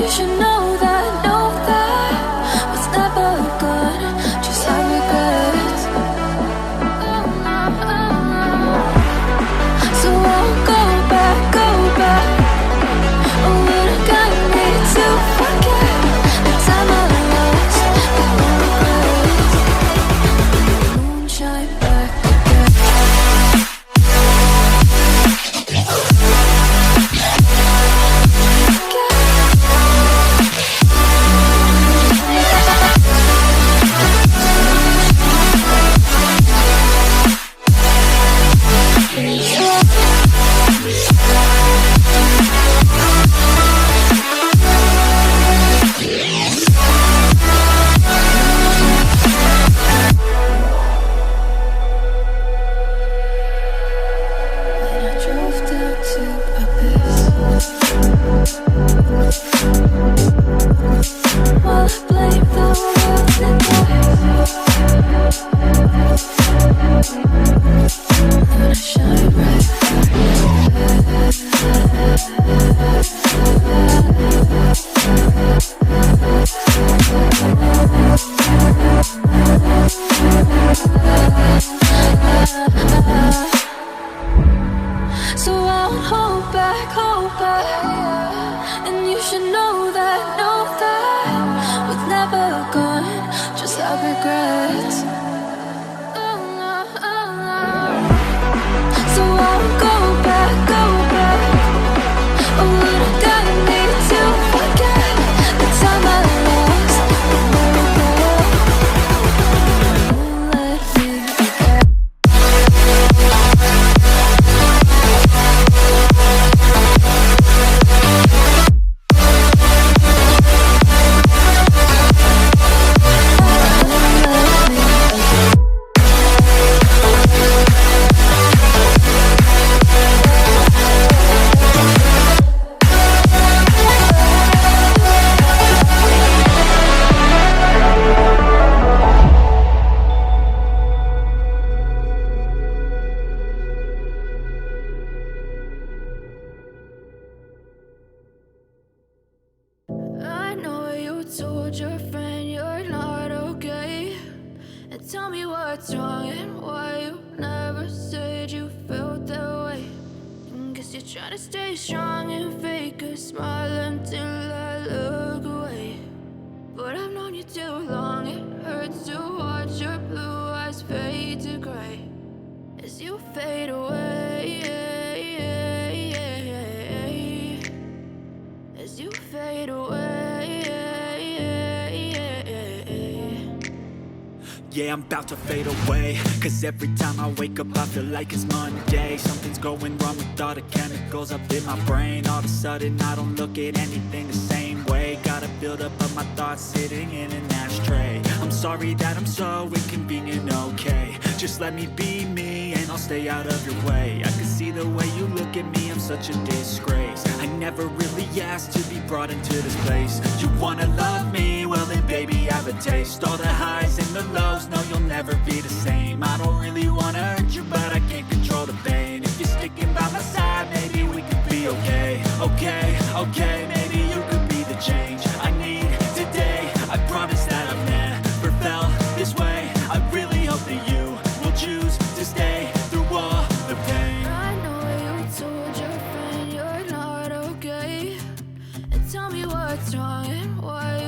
should know that was never good. Just have regrets. So I'll go back. Oh, would have got me to forget the time I lost with no regrets. Moonshine back again. So I won't hold back, and you should know that was never good. Just have regrets. So I'll go back. Oh, would have got me to forget the time I lost with no regret. Won't let me forget. I know you told your friend you're not okay, and tell me what's wrong and why you never said you felt that way. Guess you're trying to stay strong and fake a smile until I look away. But I've known you too long, it hurts to watch your blue eyes fade to gray as you fade away, as you fade away. Yeah, I'm about to fade away, cause every time I wake up I feel like it's Monday. Something's going wrong with all the chemicals up in my brain. All of a sudden I don't look at anything the same way. Gotta build up of my thoughts sitting in an ashtray. I'm sorry that I'm so inconvenient, okay. Just let me be me and I'll stay out of your way. I can see the way you look at me, I'm such a disgrace. I never really asked to be brought into this place. You wanna love me? Well then baby, have a taste. All the highs and the lows, no you'll never be the same. I don't really wanna hurt you, but I can't control the pain. If you're sticking by my side, maybe we could be okay. Okay, maybe you could be the change I need today. I promise that I've never felt this way. I really hope that you will choose to stay through all the pain. I know you told your friend you're not okay, and tell me what's wrong and why